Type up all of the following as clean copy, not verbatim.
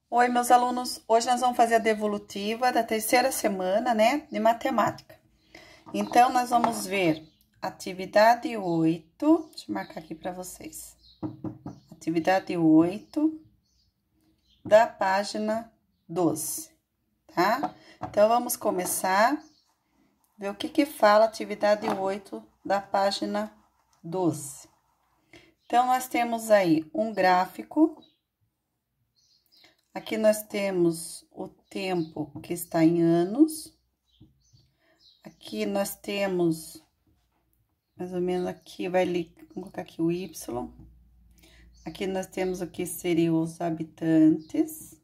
Oi, meus alunos. Hoje nós vamos fazer a devolutiva da terceira semana, né, de matemática. Então, nós vamos ver atividade 8, deixa eu marcar aqui para vocês. Atividade 8 da página 12, tá? Então, vamos começar a ver o que fala a atividade 8 da página 12. Então, nós temos aí um gráfico. Aqui nós temos o tempo que está em anos. Aqui nós temos, mais ou menos aqui, vamos colocar aqui o Y. Aqui nós temos o que seriam os habitantes,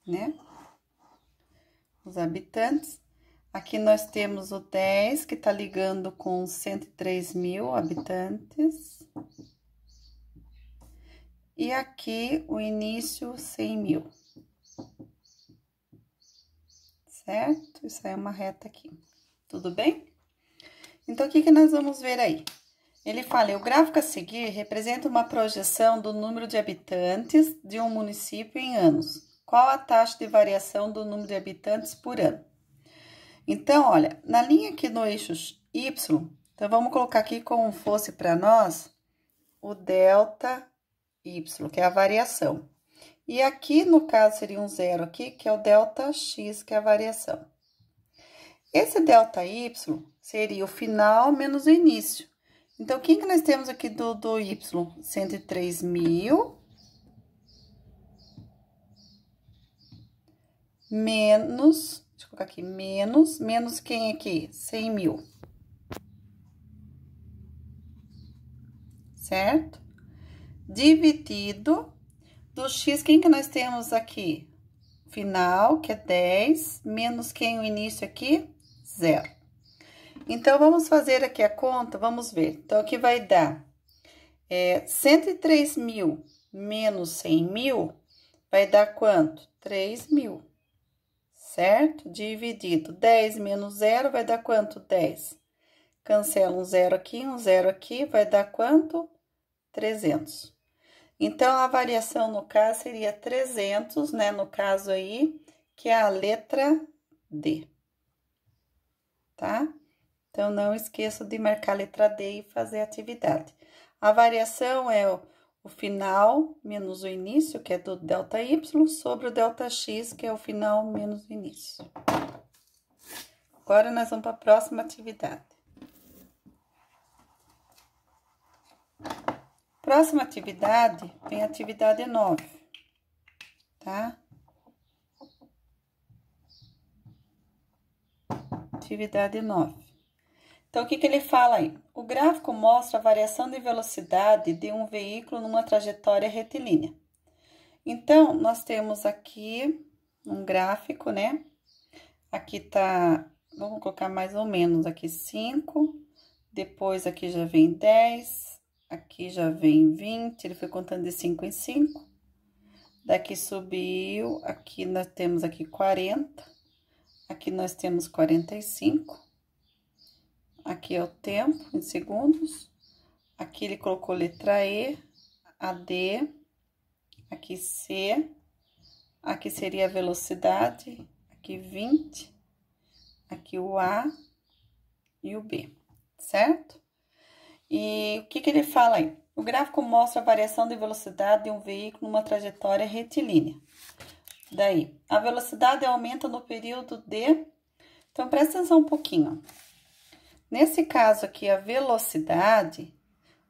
né? Os habitantes. Aqui nós temos o 10, que tá ligando com 103 mil habitantes. E aqui o início, 100 mil. Certo? Isso aí é uma reta aqui. Tudo bem? Então, o que nós vamos ver aí? Ele fala, o gráfico a seguir representa uma projeção do número de habitantes de um município em anos. Qual a taxa de variação do número de habitantes por ano? Então, olha, na linha aqui no eixo Y, então vamos colocar aqui como fosse para nós o delta Y, que é a variação. E aqui, no caso, seria um zero aqui, que é o delta X, que é a variação. Esse delta Y seria o final menos o início. Então, o que nós temos aqui do Y? 103 mil menos, deixa eu colocar aqui, menos quem aqui? 100 mil. Certo? Dividido do X, quem que nós temos aqui? Final, que é 10, menos quem o início aqui? 0. Então, vamos fazer aqui a conta, vamos ver. Então, aqui vai dar 103 mil menos 100 mil, vai dar quanto? 3 mil, certo? Dividido 10 menos 0, vai dar quanto? 10. Cancela um 0 aqui, vai dar quanto? 300. Então, a variação, no caso, seria 300, né? No caso aí, que é a letra D. Tá? Então, não esqueça de marcar a letra D e fazer a atividade. A variação é o final menos o início, que é do delta Y, sobre o delta X, que é o final menos o início. Agora, nós vamos para a próxima atividade. Próxima atividade, vem a atividade 9, tá? Atividade 9. Então, o que ele fala aí? O gráfico mostra a variação de velocidade de um veículo numa trajetória retilínea. Então, nós temos aqui um gráfico, né? Aqui tá, vamos colocar mais ou menos aqui 5, depois aqui já vem 10, aqui já vem 20, ele foi contando de 5 em 5. Daqui subiu, aqui nós temos aqui 40, aqui nós temos 45. Aqui é o tempo, em segundos. Aqui ele colocou letra E, a D, aqui C, aqui seria a velocidade, aqui 20, aqui o A e o B, certo? E o que ele fala aí? O gráfico mostra a variação de velocidade de um veículo numa trajetória retilínea. Daí, a velocidade aumenta no período de... Então, presta atenção um pouquinho, ó. Nesse caso aqui, a velocidade,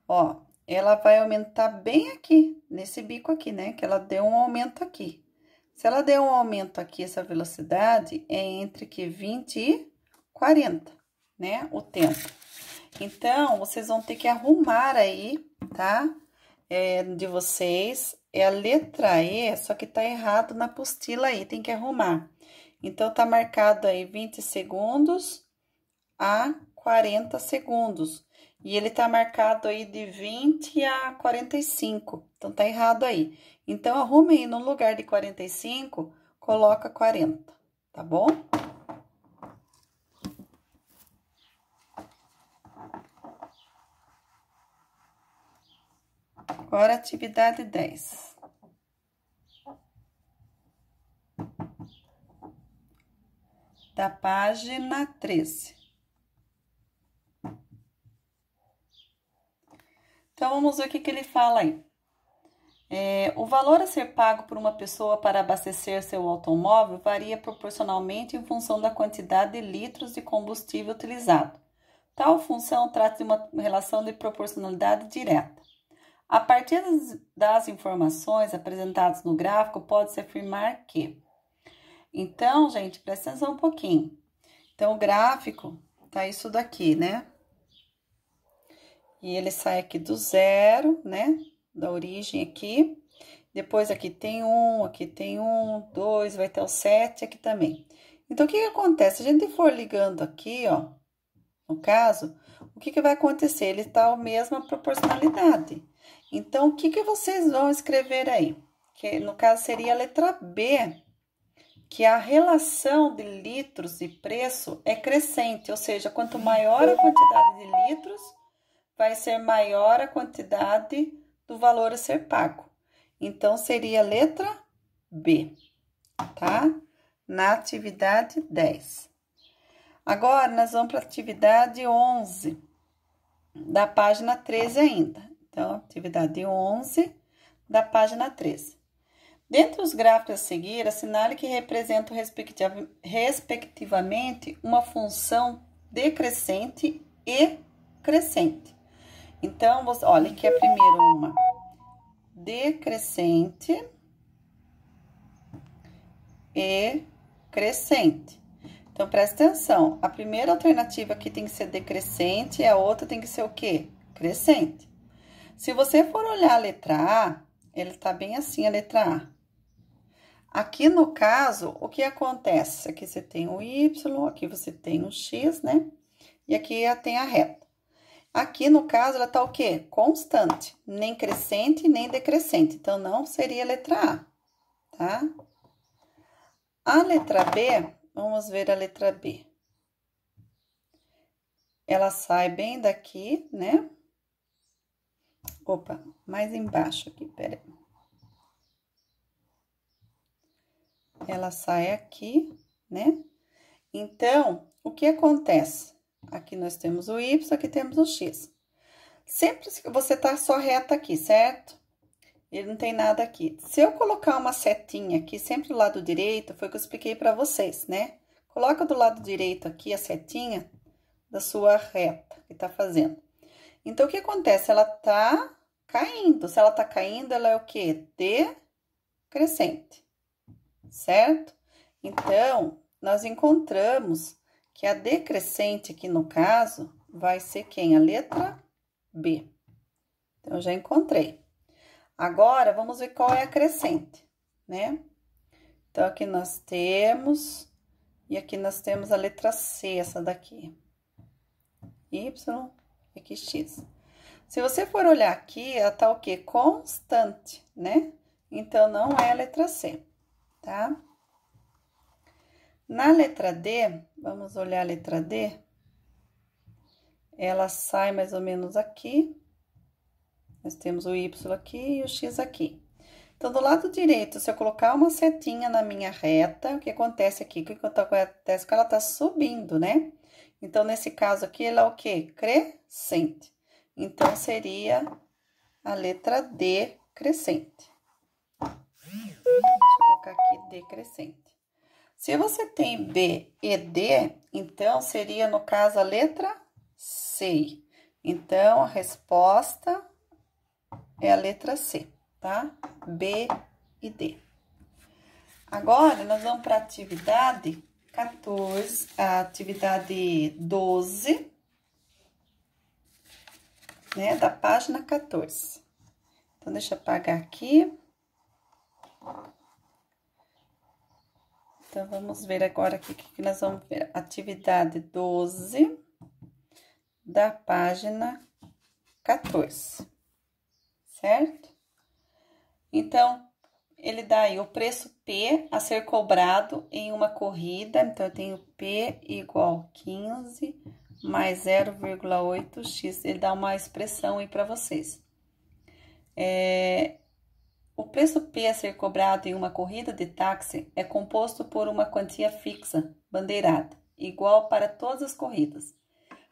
ó, ela vai aumentar bem aqui, nesse bico aqui, né? Que ela deu um aumento aqui. Se ela deu um aumento aqui, essa velocidade é entre que 20 e 40, né? O tempo. Então, vocês vão ter que arrumar aí, tá? De vocês, é a letra E, só que tá errado na apostila aí, tem que arrumar. Então, tá marcado aí 20 segundos a 40 segundos. E ele tá marcado aí de 20 a 45. Então, tá errado aí. Então, arrume aí no lugar de 45, coloca 40, tá bom? Agora, atividade 10. da página 13. Então, vamos ver o que ele fala aí. O valor a ser pago por uma pessoa para abastecer seu automóvel varia proporcionalmente em função da quantidade de litros de combustível utilizado. Tal função trata de uma relação de proporcionalidade direta. A partir das informações apresentadas no gráfico, pode-se afirmar que... Então, gente, presta atenção um pouquinho. Então, o gráfico tá isso daqui, né? E ele sai aqui do zero, né? Da origem aqui. Depois aqui tem 2, vai ter o 7 aqui também. Então, o que acontece? Se a gente for ligando aqui, ó, no caso, o que vai acontecer? Ele tá a mesma proporcionalidade. Então, o que vocês vão escrever aí? Que no caso seria a letra B, que a relação de litros e preço é crescente, ou seja, quanto maior a quantidade de litros, vai ser maior a quantidade do valor a ser pago. Então, seria a letra B, tá? Na atividade 10. Agora, nós vamos para a atividade 11, da página 13 ainda. Então, atividade 11, da página 13. Dentre os gráficos a seguir, assinale que representam respectivamente uma função decrescente e crescente. Então, olha aqui a primeira uma decrescente e crescente. Então, presta atenção, a primeira alternativa aqui tem que ser decrescente e a outra tem que ser o quê? Crescente. Se você for olhar a letra A, ele tá bem assim, a letra A. Aqui, no caso, o que acontece? Aqui você tem o Y, aqui você tem o X, né? E aqui tem a reta. Aqui, no caso, ela tá o quê? Constante, nem crescente, nem decrescente. Então, não seria a letra A, tá? A letra B, vamos ver a letra B. Ela sai bem daqui, né? Opa, mais embaixo aqui, peraí. Ela sai aqui, né? Então, o que acontece? Aqui nós temos o Y, aqui temos o X. Sempre que você tá só reta aqui, certo? Ele não tem nada aqui. Se eu colocar uma setinha aqui, sempre do lado direito, foi o que eu expliquei para vocês, né? Coloca do lado direito aqui a setinha da sua reta que tá fazendo. Então, o que acontece? Ela tá caindo. Se ela tá caindo, ela é o quê? Decrescente, certo? Então, nós encontramos que a decrescente aqui no caso vai ser quem? A letra B. Então, eu já encontrei. Agora, vamos ver qual é a crescente, né? Então, aqui nós temos, e aqui nós temos a letra C, essa daqui. Y e aqui X. Se você for olhar aqui, ela tá o quê? Constante, né? Então, não é a letra C, tá? Na letra D, vamos olhar a letra D. Ela sai mais ou menos aqui. Nós temos o Y aqui e o X aqui. Então, do lado direito, se eu colocar uma setinha na minha reta, o que acontece aqui? O que acontece? Que ela tá subindo, né? Então, nesse caso aqui, ela é o quê? Crescente. Então, seria a letra D, crescente. Deixa eu colocar aqui D, crescente. Se você tem B e D, então, seria, no caso, a letra C. Então, a resposta é a letra C, tá? B e D. Agora, nós vamos para a atividade 14, a atividade 12, né? Da página 14. Então, deixa eu apagar aqui. Então, vamos ver agora aqui o que nós vamos ver. Atividade 12, da página 14, certo? Então, ele dá aí o preço P a ser cobrado em uma corrida. Então, eu tenho P igual 15 mais 0,8x. Ele dá uma expressão aí para vocês. O preço P a ser cobrado em uma corrida de táxi é composto por uma quantia fixa, bandeirada, igual para todas as corridas,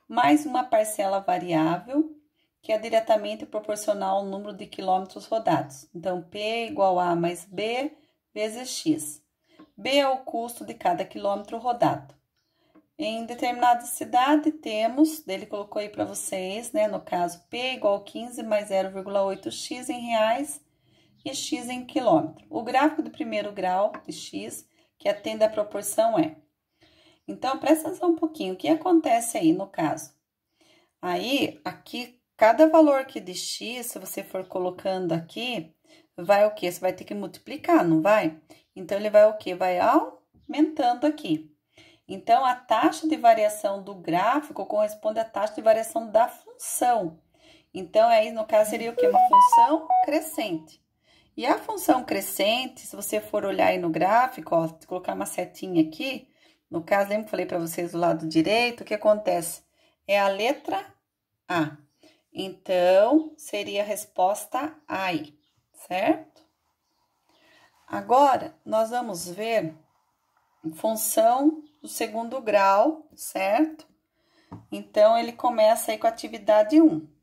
mais uma parcela variável, que é diretamente proporcional ao número de quilômetros rodados. Então, P é igual a mais B vezes X. B é o custo de cada quilômetro rodado. Em determinada cidade, temos, ele colocou aí para vocês, né? No caso, P é igual a 15 mais 0,8x em reais e X em quilômetro. O gráfico de primeiro grau de X, que atende à proporção, é. Então, presta atenção um pouquinho. O que acontece aí no caso? Aí, aqui, cada valor aqui de X, se você for colocando aqui, vai o quê? Você vai ter que multiplicar, não vai? Então, ele vai o quê? Vai aumentando aqui. Então, a taxa de variação do gráfico corresponde à taxa de variação da função. Então, aí, no caso, seria o quê? Uma função crescente. E a função crescente, se você for olhar aí no gráfico, ó, se colocar uma setinha aqui, no caso, lembra que eu falei para vocês do lado direito, o que acontece? É a letra A. Então, seria a resposta A aí, certo? Agora, nós vamos ver função do segundo grau, certo? Então, ele começa aí com a atividade 1.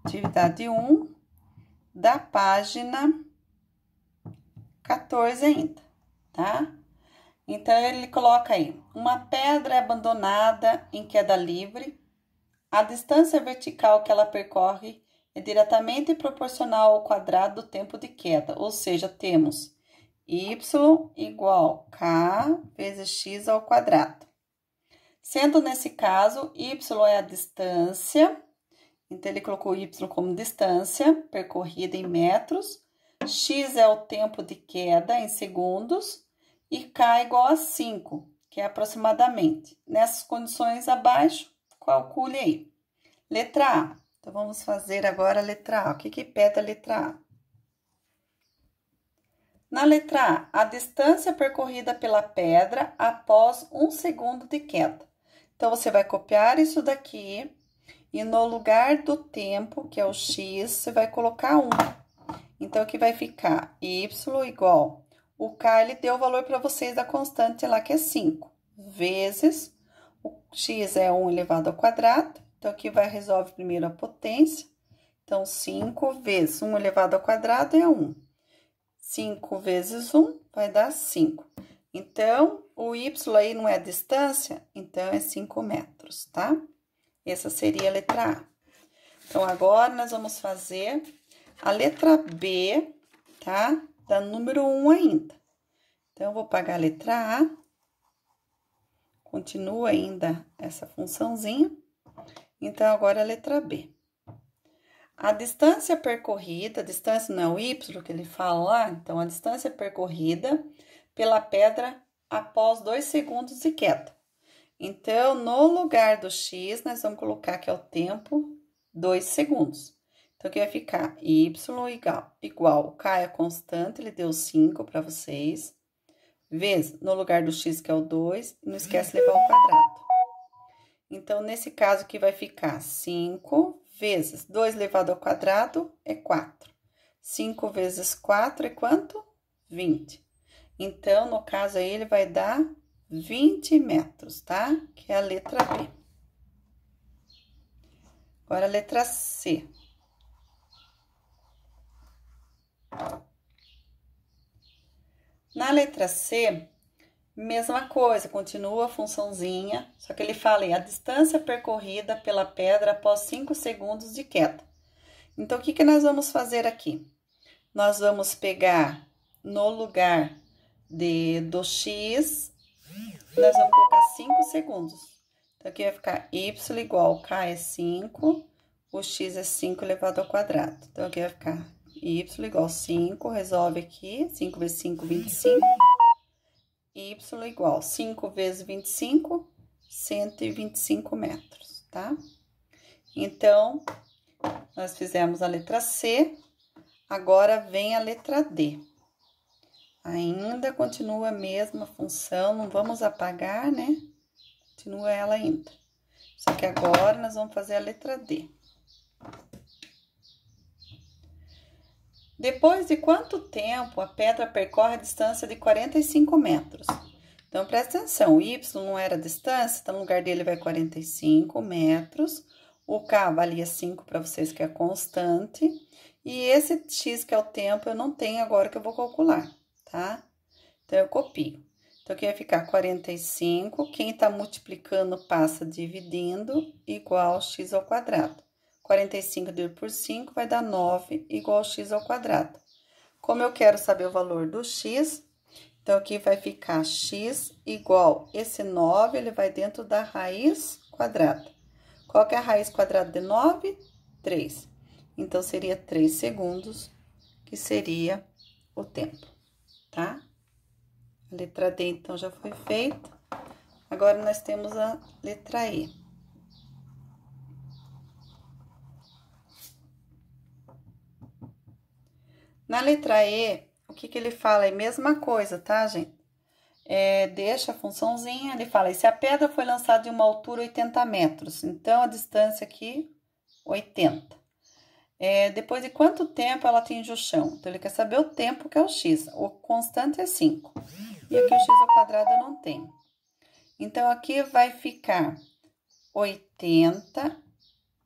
Atividade 1 da página 14 ainda, tá? Então, ele coloca aí, uma pedra é abandonada em queda livre, a distância vertical que ela percorre é diretamente proporcional ao quadrado do tempo de queda, ou seja, temos y igual k vezes x ao quadrado. Sendo nesse caso, y é a distância, então ele colocou y como distância percorrida em metros, x é o tempo de queda em segundos e k igual a 5, que é aproximadamente. Nessas condições abaixo, calcule aí. Letra A. Então, vamos fazer agora a letra A. O que pede a letra A? Na letra A, a distância percorrida pela pedra após 1 segundo de queda. Então, você vai copiar isso daqui e no lugar do tempo, que é o x, você vai colocar 1. Então, aqui vai ficar y igual, o k, ele deu o valor para vocês da constante lá, que é 5, vezes, o x é 1 elevado ao quadrado, então, aqui vai resolve primeiro a potência, então, 5 vezes 1 elevado ao quadrado é 1. 5 vezes 1 vai dar 5. Então, o y aí não é a distância, então, é 5 metros, tá? Essa seria a letra A. Então, agora, nós vamos fazer a letra B, tá? Da número 1 ainda. Então, eu vou pagar a letra A. Continua ainda essa funçãozinha. Então, agora a letra B. A distância percorrida, a distância não é o y que ele fala lá, então, a distância percorrida pela pedra após 2 segundos de queda. Então, no lugar do x, nós vamos colocar que é o tempo, 2 segundos. Então, aqui vai ficar y igual, o k é constante, ele deu 5 para vocês, vezes, no lugar do x, que é o 2, não esquece de levar o quadrado. Então, nesse caso aqui vai ficar 5 vezes 2 elevado ao quadrado é 4. 5 vezes 4 é quanto? 20. Então, no caso aí, ele vai dar 20 metros, tá? Que é a letra B. Agora, a letra C. Na letra C, mesma coisa, continua a funçãozinha, só que ele fala aí, a distância percorrida pela pedra após 5 segundos de queda. Então, o que nós vamos fazer aqui? Nós vamos pegar no lugar do x, nós vamos colocar 5 segundos. Então, aqui vai ficar y igual, k é 5, o x é 5 elevado ao quadrado. Então, aqui vai ficar y igual 5, resolve aqui, 5 vezes 5, 25. Y igual 5 vezes 25, 125 metros, tá? Então, nós fizemos a letra C, agora vem a letra D. Ainda continua a mesma função, não vamos apagar, né? Continua ela ainda. Só que agora nós vamos fazer a letra D. Depois de quanto tempo a pedra percorre a distância de 45 metros? Então, presta atenção, o Y não era a distância, então no lugar dele vai 45 metros. O K valia 5 para vocês, que é constante. E esse X, que é o tempo, eu não tenho agora que eu vou calcular, tá? Então, eu copio. Então, aqui vai ficar 45, quem tá multiplicando passa dividindo, igual a x ao quadrado. 45 dividido por 5 vai dar 9, igual a x ao quadrado. Como eu quero saber o valor do x, então, aqui vai ficar x igual, esse 9, ele vai dentro da raiz quadrada. Qual que é a raiz quadrada de 9? 3. Então, seria 3 segundos, que seria o tempo, tá? A letra D, então, já foi feita. Agora, nós temos a letra E. Na letra E, o que ele fala? É a mesma coisa, tá, gente? Deixa a funçãozinha, ele fala, e se a pedra foi lançada de uma altura 80 metros, então, a distância aqui, 80. Depois de quanto tempo ela atinge o chão? Então, ele quer saber o tempo, que é o x. O constante é 5. E aqui o x ao quadrado eu não tenho. Então, aqui vai ficar 80.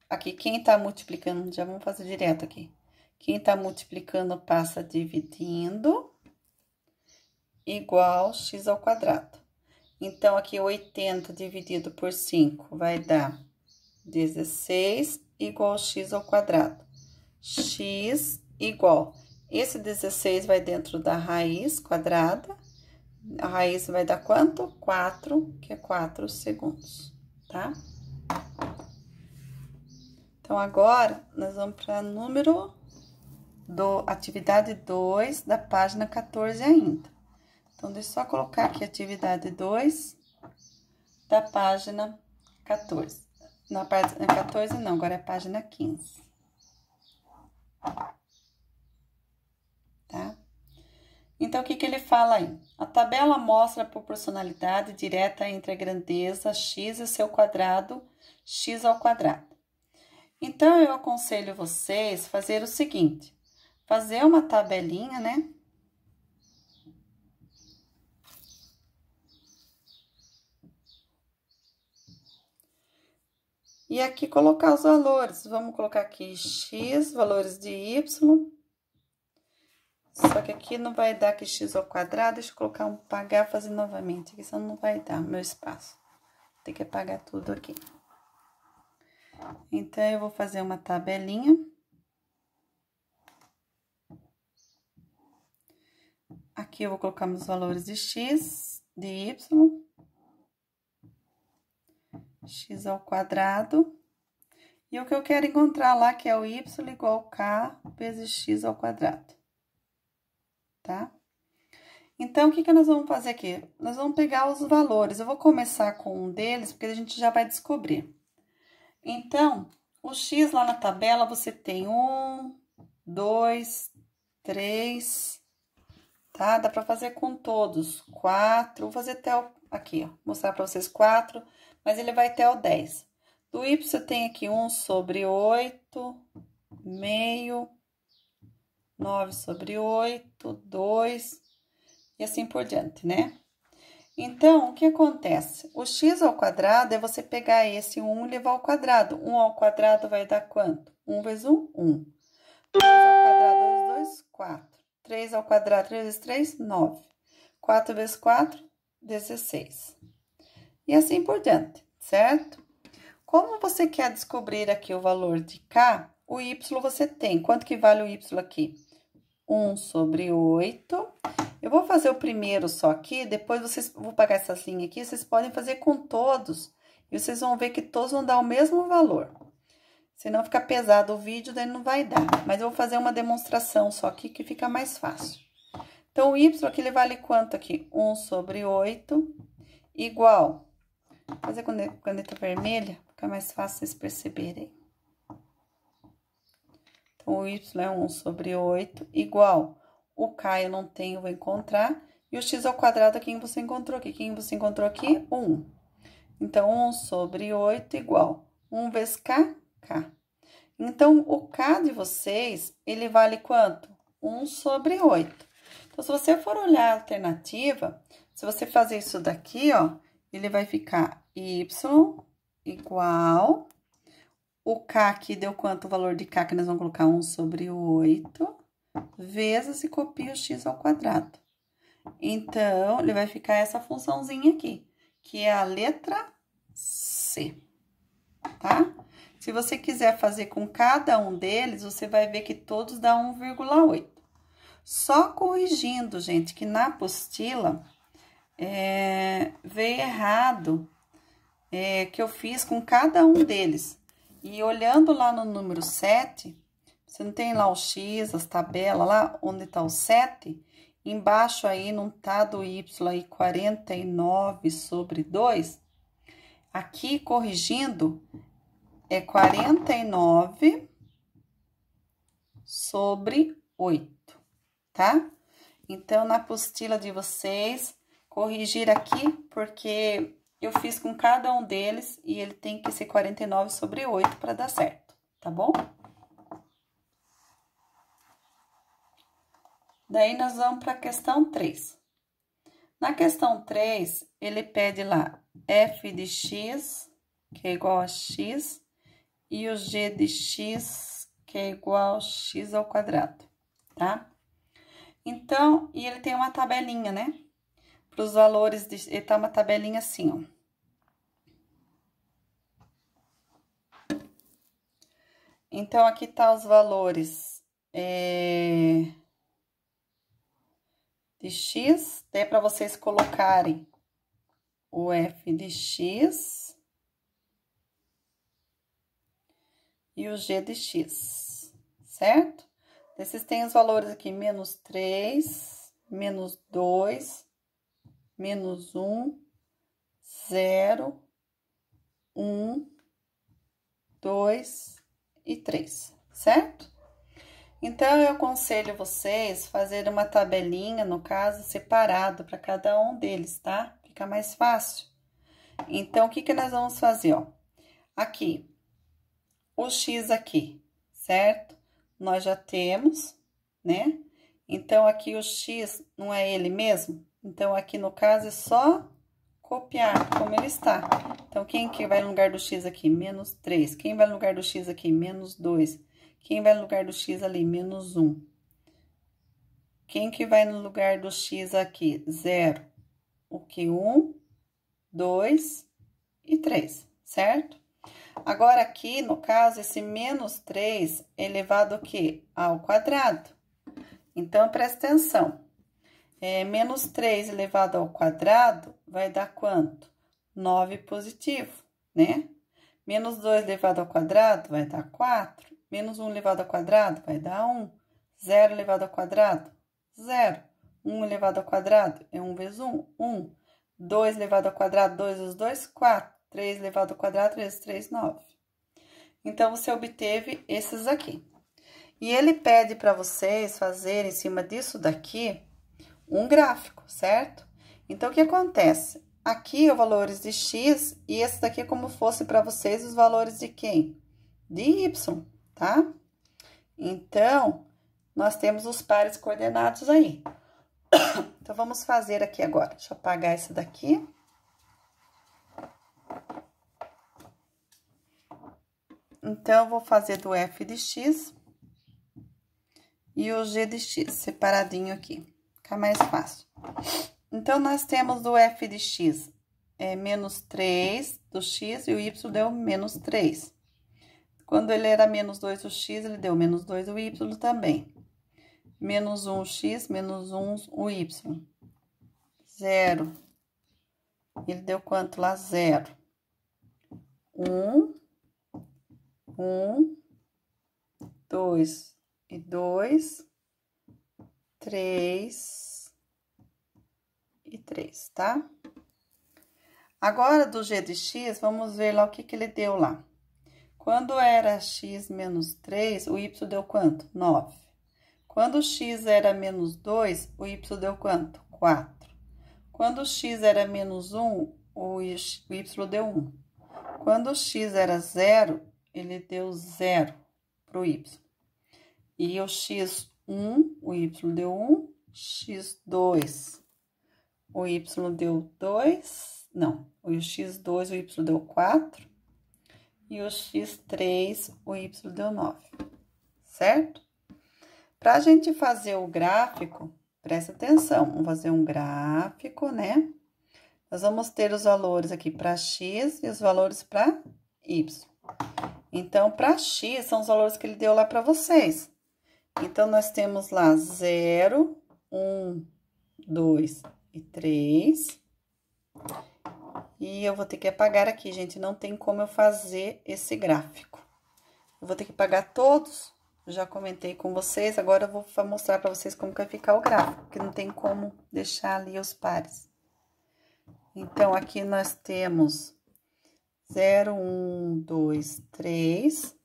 Aqui, quem tá multiplicando, já vamos fazer direto aqui. Quem tá multiplicando passa dividindo, igual x ao quadrado. Então, aqui 80 dividido por 5 vai dar 16, igual a x ao quadrado. X igual, esse 16 vai dentro da raiz quadrada, a raiz vai dar quanto? 4, que é 4 segundos, tá? Então, agora, nós vamos para atividade 2 da página 14 ainda. Então, deixa eu só colocar aqui atividade 2 da página 14. Na página 14 não, agora é a página 15. Tá? Então, o que ele fala aí? A tabela mostra a proporcionalidade direta entre a grandeza x e seu quadrado, x ao quadrado. Então, eu aconselho vocês fazer o seguinte, fazer uma tabelinha, né? E aqui colocar os valores. Vamos colocar aqui x, valores de y. Só que aqui não vai dar aqui x ao quadrado. Deixa eu colocar um pagar, fazer novamente. Aqui senão não vai dar meu espaço. Tem que apagar tudo aqui. Então, eu vou fazer uma tabelinha. Aqui eu vou colocar meus valores de x, de y. X ao quadrado. E o que eu quero encontrar lá, que é o y igual a k vezes x ao quadrado. Tá? Então, o que nós vamos fazer aqui? Nós vamos pegar os valores. Eu vou começar com um deles, porque a gente já vai descobrir. Então, o x lá na tabela, você tem 1, 2, 3, tá? Dá pra fazer com todos. 4, vou fazer até aqui, ó. Mostrar pra vocês 4, mas ele vai até o 10. Do y tem aqui 1 sobre 8, meio, 9 sobre 8, 2, e assim por diante, né? Então, o que acontece? O x ao quadrado é você pegar esse 1 e levar ao quadrado. 1 ao quadrado vai dar quanto? 1 vezes 1, 1. 2 ao quadrado vezes 2, 4. 3 ao quadrado, 3 vezes 3, 9. 4 vezes 4, 16. E assim por diante, certo? Como você quer descobrir aqui o valor de k, o y você tem. Quanto que vale o y aqui? 1 sobre 8. Eu vou fazer o primeiro só aqui, depois vou pagar essas linhas aqui, vocês podem fazer com todos. E vocês vão ver que todos vão dar o mesmo valor. Senão fica pesado o vídeo, daí não vai dar. Mas eu vou fazer uma demonstração só aqui, que fica mais fácil. Então, o y aqui, ele vale quanto aqui? 1 sobre 8, igual. Vou fazer com caneta vermelha, fica mais fácil vocês perceberem. Então, o y é 1 sobre 8, igual. O k eu não tenho, vou encontrar. E o x ao quadrado, quem você encontrou aqui? Quem você encontrou aqui? 1. Então, 1 sobre 8 igual. 1 vezes k, k. Então, o k de vocês, ele vale quanto? 1 sobre 8. Então, se você for olhar a alternativa, se você fazer isso daqui, ó, ele vai ficar y igual... O K aqui deu quanto? O valor de K que nós vamos colocar 1 sobre 8, vezes e copia o x ao quadrado. Então, ele vai ficar essa funçãozinha aqui, que é a letra C, tá? Se você quiser fazer com cada um deles, você vai ver que todos dá 1,8. Só corrigindo, gente, que na apostila veio errado que eu fiz com cada um deles. E olhando lá no número 7, você não tem lá o x, as tabelas lá, onde tá o 7? Embaixo aí não tá do y aí 49 sobre 2? Aqui, corrigindo, é 49 sobre 8, tá? Então, na apostila de vocês, corrigir aqui, porque... eu fiz com cada um deles e ele tem que ser 49 sobre 8 para dar certo, tá bom? Daí, nós vamos para a questão 3. Na questão 3, ele pede lá f de x, que é igual a x, e o g de x, que é igual a x ao quadrado, tá? Então, e ele tem uma tabelinha, né? Para os valores, ele tá uma tabelinha assim, ó. Então, aqui tá os valores de x, daí para vocês colocarem o f de x e o g de x, certo? Esses têm os valores aqui, menos 3, menos 2, menos 1, 0, 1, 2 e 3, certo? Então, eu aconselho vocês fazer uma tabelinha, no caso, separado para cada um deles, tá? Fica mais fácil. Então, o que que nós vamos fazer, ó? Aqui, o x aqui, certo? Nós já temos, né? Então, aqui o x não é ele mesmo? Então, aqui no caso, é só copiar como ele está. Então, quem que vai no lugar do x aqui? Menos 3. Quem vai no lugar do x aqui? Menos 2. Quem vai no lugar do x ali? Menos 1. Quem que vai no lugar do x aqui? 0. O que? 1, 2 e 3, certo? Agora, aqui, no caso, esse menos 3 é elevado ao quê? Ao quadrado. Então, presta atenção. Menos 3 elevado ao quadrado vai dar quanto? 9 positivo, né? Menos 2 elevado ao quadrado vai dar 4. Menos 1 elevado ao quadrado vai dar 1. 0 elevado ao quadrado, 0. 1 elevado ao quadrado é 1 vezes 1, 1. 2 elevado ao quadrado, 2 vezes 2, 4. 3 elevado ao quadrado, 3 vezes 3, 9. Então, você obteve esses aqui. E ele pede para vocês fazerem, em cima disso daqui, um gráfico, certo? Então, o que acontece? Aqui, os valores de x, e esse daqui é como fosse para vocês os valores de quem? De y, tá? Então, nós temos os pares coordenados aí. Então, vamos fazer aqui agora. Deixa eu apagar esse daqui. Então, eu vou fazer do f de x e o g de x separadinho aqui. Fica mais fácil. Então, nós temos do f de x menos 3 do x e o y deu menos 3. Quando ele era menos 2 o x, ele deu menos 2 o y também. Menos 1 o x, menos 1 o y. 0. Ele deu quanto lá? 0. 1, 1, 2 e 2, 3 e 3, tá? Agora, do g de x, vamos ver lá o que que ele deu lá. Quando era x menos 3, o y deu quanto? 9. Quando o x era menos 2, o y deu quanto? 4. Quando o x era menos 1, o y deu 1. Quando o x era 0, ele deu 0 para o y. E o x 1, o y deu 1, x2, o y deu 2, não, o x2, o y deu 4, e o x3, o y deu 9, certo? Para a gente fazer o gráfico, presta atenção, vamos fazer um gráfico, né? Nós vamos ter os valores aqui para x e os valores para y. Então, para x, são os valores que ele deu lá para vocês. Então, nós temos lá 0, 1, 2 e 3. E eu vou ter que apagar aqui, gente, não tem como eu fazer esse gráfico. Eu vou ter que apagar todos, eu já comentei com vocês, agora eu vou mostrar para vocês como que vai ficar o gráfico, porque não tem como deixar ali os pares. Então, aqui nós temos 0, 1, 2, 3.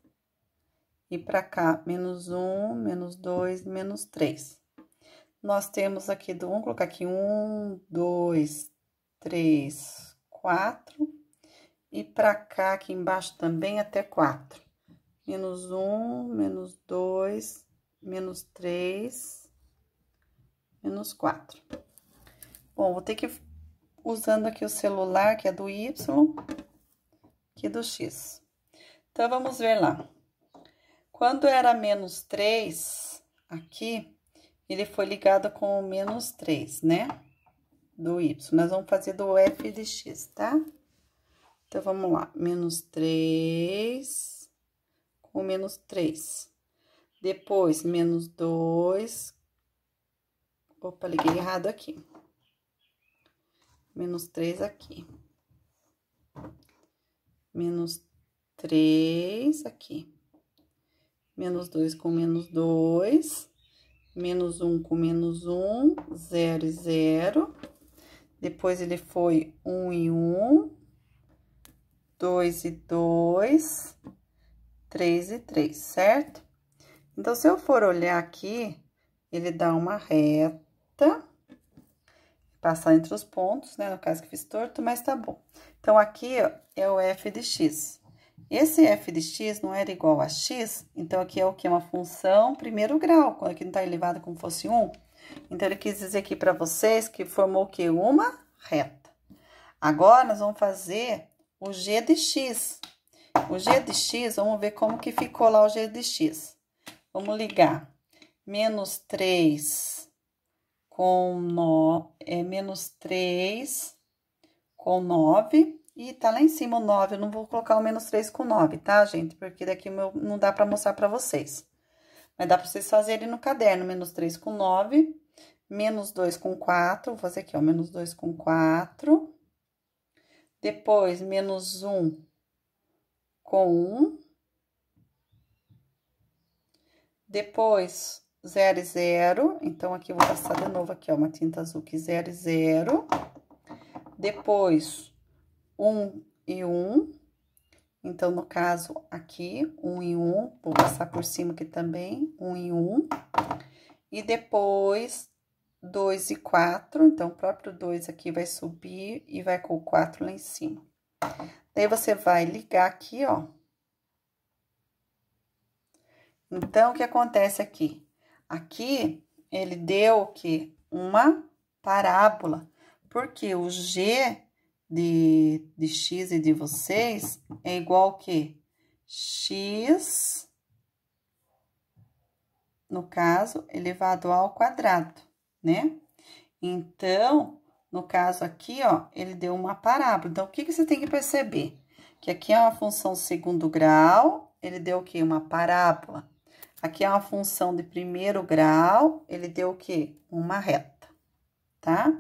E para cá, menos 1, menos 2, menos 3. Nós temos aqui do 1, vou colocar aqui 1, 2, 3, 4. E para cá, aqui embaixo também, até 4. Menos 1, menos 2, menos 3, menos 4. Bom, vou ter que ir usando aqui o celular, que é do Y, aqui do X. Então, vamos ver lá. Quando era menos 3, aqui, ele foi ligado com o menos 3, né? Do Y. Nós vamos fazer do f de x, tá? Então, vamos lá. Menos 3 com menos 3. Depois, menos 2. Opa, liguei errado aqui. Menos 3 aqui. Menos 3 aqui. Menos 2 com menos 2, menos 1 com menos 1, 0 e 0. Depois, ele foi 1 e 1, 2 e 2, 3 e 3, certo? Então, se eu for olhar aqui, ele dá uma reta, passar entre os pontos, né? No caso que fiz torto, mas tá bom. Então, aqui, ó, é o f de x. Esse f de x não era igual a x, então aqui é o que? Uma função primeiro grau, quando aqui não tá elevado como fosse 1. Então, ele quis dizer aqui para vocês que formou o quê? Uma reta. Agora, nós vamos fazer o g de x. O g de x, vamos ver como que ficou lá o g de x. Vamos ligar menos 3 com menos 3 com 9. E tá lá em cima o 9, eu não vou colocar o menos 3 com 9, tá, gente? Porque daqui não dá pra mostrar pra vocês. Mas dá pra vocês fazerem no caderno, menos 3 com 9, menos 2 com 4, vou fazer aqui, ó, menos 2 com 4. Depois, menos 1 com 1. Depois, 0 e 0, então, aqui eu vou passar de novo aqui, ó, uma tinta azul aqui, 0 e 0. Depois, 1 e 1, então, no caso, aqui, 1 e 1, vou passar por cima aqui também, 1 e 1. E depois, 2 e 4, então, o próprio 2 aqui vai subir e vai com o 4 lá em cima. Daí, você vai ligar aqui, ó. Então, o que acontece aqui? Aqui, ele deu o quê? Uma parábola, porque o g de x e de vocês é igual ao quê? X, no caso, elevado ao quadrado, né? Então, no caso aqui, ó, ele deu uma parábola. Então, o que você tem que perceber? Que aqui é uma função segundo grau, ele deu o quê? Uma parábola. Aqui é uma função de primeiro grau, ele deu o quê? Uma reta, tá?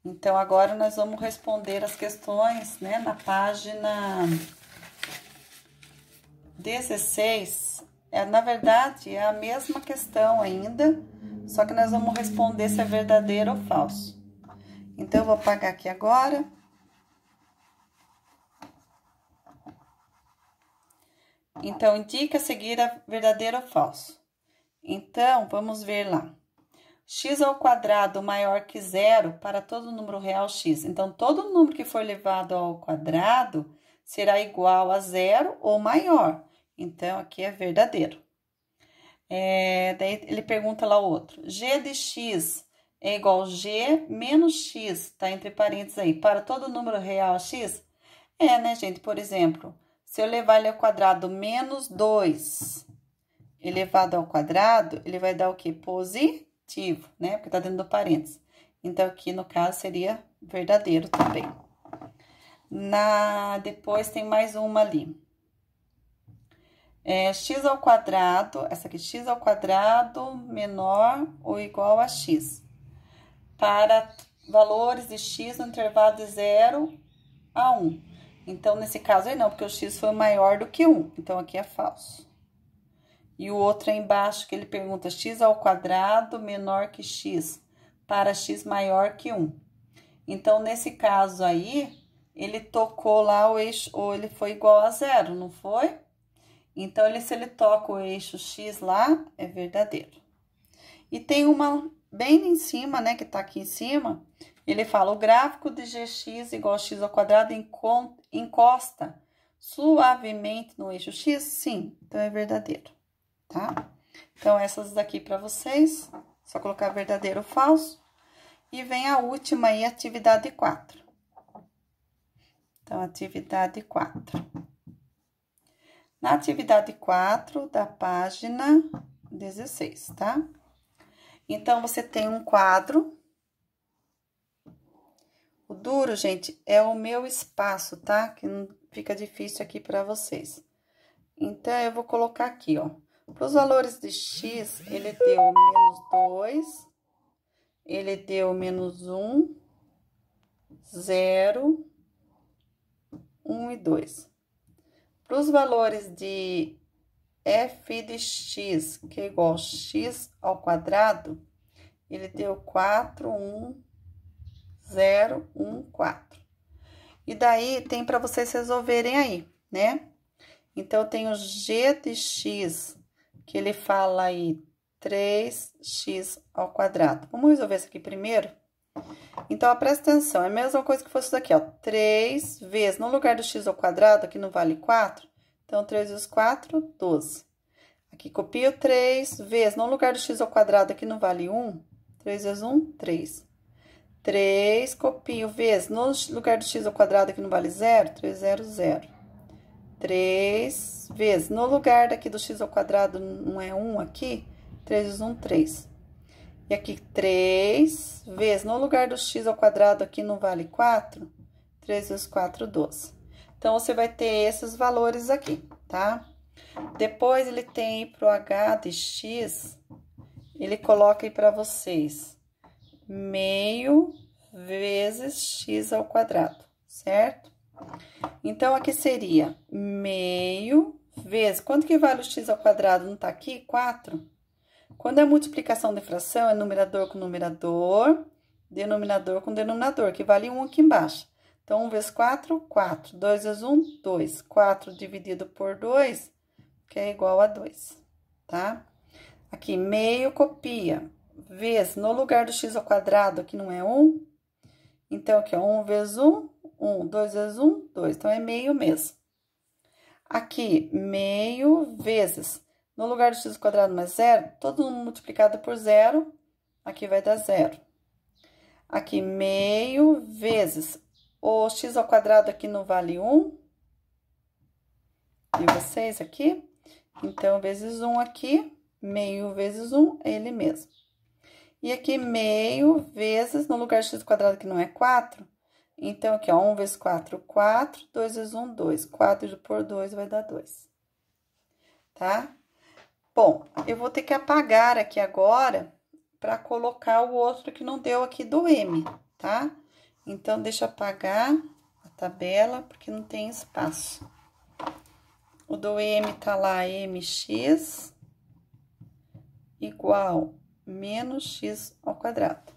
Então, agora, nós vamos responder as questões, né, na página 16. Na verdade, é a mesma questão ainda, só que nós vamos responder se é verdadeiro ou falso. Então, eu vou apagar aqui agora. Então, indica a seguir a verdadeiro ou falso. Então, vamos ver lá. X ao quadrado maior que zero para todo número real x. Então, todo número que for elevado ao quadrado será igual a zero ou maior. Então, aqui é verdadeiro. Daí ele pergunta lá o outro. G de x é igual a G menos x, tá entre parênteses aí, para todo número real a x? Né, gente? Por exemplo, se eu levar ele ao quadrado menos 2 elevado ao quadrado, ele vai dar o quê? Positivo, né? Porque tá dentro do parênteses. Então, aqui no caso seria verdadeiro também. Depois tem mais uma ali. X ao quadrado, essa aqui, x ao quadrado menor ou igual a x. Para valores de x no intervalo de 0 a 1. Então, nesse caso aí não, porque o x foi maior do que 1. Então, aqui é falso. E o outro aí embaixo que ele pergunta x ao quadrado menor que x, para x maior que 1. Então, nesse caso aí, ele tocou lá o eixo, ou ele foi igual a 0, não foi? Então, se ele toca o eixo x lá, é verdadeiro. E tem uma bem em cima, né, que tá aqui em cima, ele fala, o gráfico de gx igual a x ao quadrado encosta suavemente no eixo x? Sim, então é verdadeiro, tá? Então, essas daqui para vocês, só colocar verdadeiro ou falso. E vem a última aí, atividade 4. Então, atividade 4. Na atividade 4 da página 16, tá? Então, você tem um quadro. O duro, gente, é o meu espaço, tá? Que não fica difícil aqui para vocês. Então, eu vou colocar aqui, ó. Para os valores de x, ele deu menos 2, ele deu menos 1, 0, 1 e 2. Para os valores de f de x, que é igual a x ao quadrado, ele deu 4, 1, 0, 1, 4. E daí, tem para vocês resolverem aí, né? Então, eu tenho g de x, que ele fala aí 3x ao quadrado. Vamos resolver isso aqui primeiro? Então, ó, presta atenção, é a mesma coisa que fosse isso daqui, ó. 3 vezes, no lugar do x ao quadrado, aqui não vale 4, então 3 vezes 4, 12. Aqui copio 3 vezes, no lugar do x ao quadrado, aqui não vale 1, 3 vezes 1, 3. 3, copio vezes, no lugar do x ao quadrado, aqui não vale 0, 3, 0, 0. 3 vezes, no lugar daqui do x ao quadrado, não é 1 aqui, 3 vezes 1, 3. E aqui, 3 vezes, no lugar do x ao quadrado, aqui não vale 4, 3 vezes 4, 12. Então, você vai ter esses valores aqui, tá? Depois, ele tem aí pro h de x, ele coloca aí para vocês, meio vezes x ao quadrado, certo? Então, aqui seria meio vezes, quanto que vale o x ao quadrado? Não tá aqui? 4? Quando é multiplicação de fração, é numerador com numerador, denominador com denominador, que vale 1 aqui embaixo. Então, 1 vezes 4, 4. 2 vezes 1, 2. 4 dividido por 2, que é igual a 2, tá? Aqui, meio copia, vezes, no lugar do x ao quadrado, aqui não é 1, então, aqui, ó, 1 vezes 1, 1. 2 vezes 1, 2. Então, é meio mesmo. Aqui, meio vezes, no lugar do x ao quadrado mais 0, todo mundo multiplicado por 0, aqui vai dar 0. Aqui, meio vezes, o x ao quadrado aqui não vale 1. E vocês aqui? Então, vezes 1 aqui, meio vezes 1, é ele mesmo. E aqui, meio vezes, no lugar de x ao quadrado que não é 4, então, aqui, ó, 1 vezes 4, 4, 2 vezes 1, 2. 4 por 2 vai dar 2, tá? Bom, eu vou ter que apagar aqui agora para colocar o outro que não deu aqui do M, tá? Então, deixa eu apagar a tabela, porque não tem espaço. O do M tá lá, mx igual menos x ao quadrado.